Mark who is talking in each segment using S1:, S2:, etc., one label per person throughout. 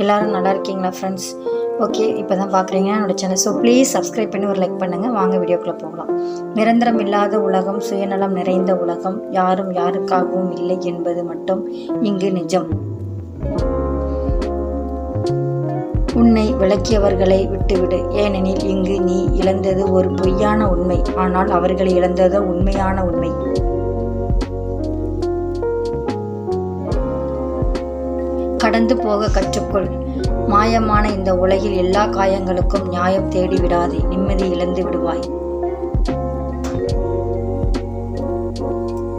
S1: எல்லோரும் நல்லா இருக்கீங்களா ஃப்ரெண்ட்ஸ்? ஓகே, இப்போ தான் பார்க்குறீங்க என்னோடய சேனல். ஸோ ப்ளீஸ் சப்ஸ்கிரைப் பண்ணி ஒரு லைக் பண்ணுங்கள். வாங்க வீடியோக்குள்ளே போகலாம். நிரந்தரம் இல்லாத உலகம், சுயநலம் நிறைந்த உலகம், யாரும் யாருக்காகவும் இல்லை என்பது மட்டும் இங்கு நிஜம். உன்னை விளக்கியவர்களை விட்டுவிடு, ஏனெனில் இங்கு நீ இழந்தது ஒரு பொய்யான உண்மை, ஆனால் அவர்கள் இழந்தது உண்மையான உண்மை. கடந்து போக கற்றுக்கொள். மாயமான இந்த உலகில் எல்லா காயங்களுக்கும் நியாயம் தேடி விடாதே, நிம்மதி இழந்து விடுவாய்.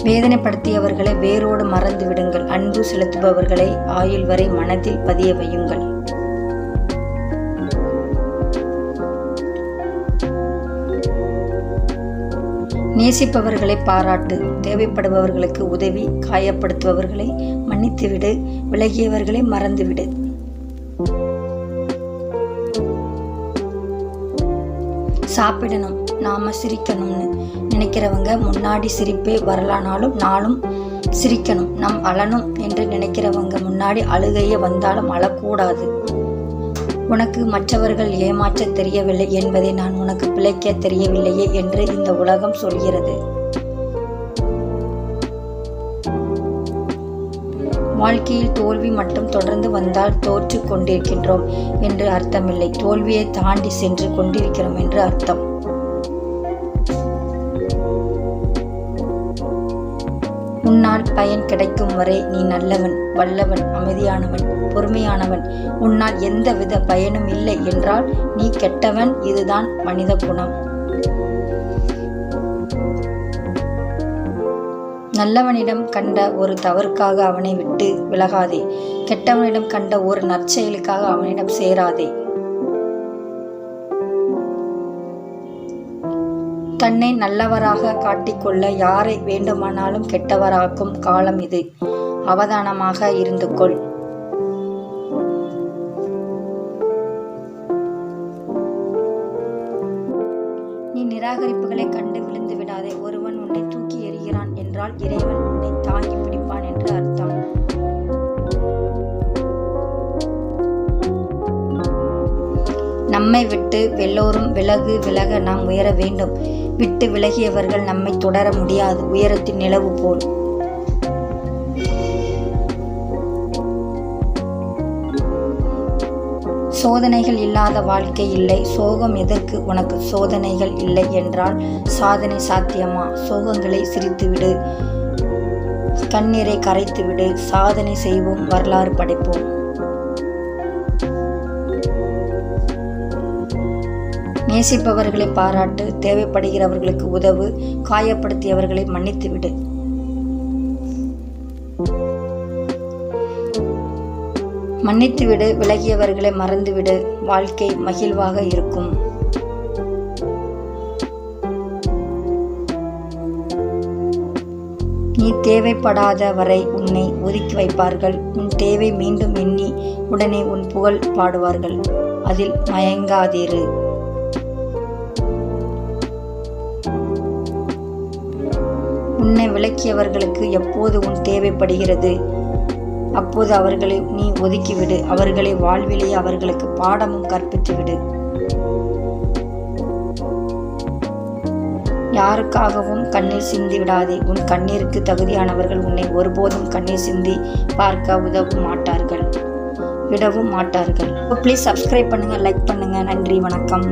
S1: வேதனைப்படுத்தியவர்களை வேரோடு மறந்து விடுங்கள். அன்பு செலுத்துபவர்களை ஆயுள் வரை மனதில் பதிய வையுங்கள். நேசிப்பவர்களை பாராட்டு, தேவைப்படுபவர்களுக்கு உதவி, காயப்படுத்துபவர்களை மன்னித்துவிடு, விலகியவர்களை மறந்துவிடு. சாப்பிடணும், நாம சிரிக்கணும்னு நினைக்கிறவங்க முன்னாடி சிரிப்பே வரலானாலும் நாளும் சிரிக்கணும். நம் அழணும் என்று நினைக்கிறவங்க முன்னாடி அழுகையே வந்தாலும் அழக்கூடாது. உனக்கு மற்றவர்கள் ஏமாற்ற தெரியவில்லை என்பதை நான் உனக்கு பிழைக்க தெரியவில்லையே என்று இந்த உலகம் சொல்கிறது. வாழ்க்கையில் தோல்வி மட்டும் தொடர்ந்து வந்தால் தோற்று கொண்டிருக்கின்றோம் என்று அர்த்தமில்லை, தோல்வியை தாண்டி சென்று கொண்டிருக்கிறோம் என்று அர்த்தம். உன்னால் பயன் கிடைக்கும் வரை நீ நல்லவன், வல்லவன், அமைதியானவன், பொறுமையானவன். உன்னால் எந்தவித பயனும் இல்லை என்றால் நீ கெட்டவன். இதுதான் மனித குணம். நல்லவனிடம் கண்ட ஒரு தவறுக்காக அவனை விட்டு விலகாதே, கெட்டவனிடம் கண்ட ஒரு நற்செயலுக்காக அவனிடம் சேராதே. தன்னை நல்லவராக காட்டிக்கொள்ள யாரை வேண்டுமானாலும் கெட்டவராக்கும் காலம் இது. அவதானமாக இருந்து கொள். நீ நிராகரிப்புகளை கண்டு விழுந்து விடாதே. ஒருவன் உன்னை தூக்கி எறிகிறான் என்றால் இறைவன் உன்னை தாங்கி பிடிப்பான் என்று அர்த்தம். நம்மை விட்டு எல்லோரும் விலக நாம் உயர வேண்டும். விட்டு விலகியவர்கள் நம்மை தொடர முடியாது, உயரத்தின் நிலவு போல். சோதனைகள் இல்லாத வாழ்க்கை இல்லை. சோகம் எதற்கு உனக்கு? சோதனைகள் இல்லை என்றால் சாதனை சாத்தியமா? சோகங்களை சிரித்துவிடு, கண்ணீரை கரைத்துவிடு. சாதனை செய்வோம், வரலாறு படைப்போம். நேசிப்பவர்களை பாராட்டு, தேவைப்படுகிறவர்களுக்கு உதவு, காயப்படுத்தியவர்களை மன்னித்துவிடு. மன்னித்துவிடு, விலகியவர்களை மறந்துவிடு. வாழ்க்கை மகிழ்வாக இருக்கும். நீ தேவைப்படாத வரை உன்னை ஒதுக்கி வைப்பார்கள். உன் தேவை மீண்டும் எண்ணி உடனே உன் புகழ் பாடுவார்கள். அதில் மயங்காதீரு. உன்னை விலக்கியவர்களுக்கு எப்போது உன் தேவைப்படுகிறது அப்போது அவர்களை நீ ஒதுக்கிவிடு. அவர்களை வாழ்விலேயே அவர்களுக்கு பாடமும் கற்பித்துவிடு. யாருக்காகவும் கண்ணீர் சிந்தி விடாதே. உன் கண்ணீருக்கு தகுதியானவர்கள் உன்னை ஒருபோதும் கண்ணீர் சிந்தி பார்க்க விடவும் மாட்டார்கள். ப்ளீஸ் சப்ஸ்கிரைப் பண்ணுங்க, லைக் பண்ணுங்க. நன்றி, வணக்கம்.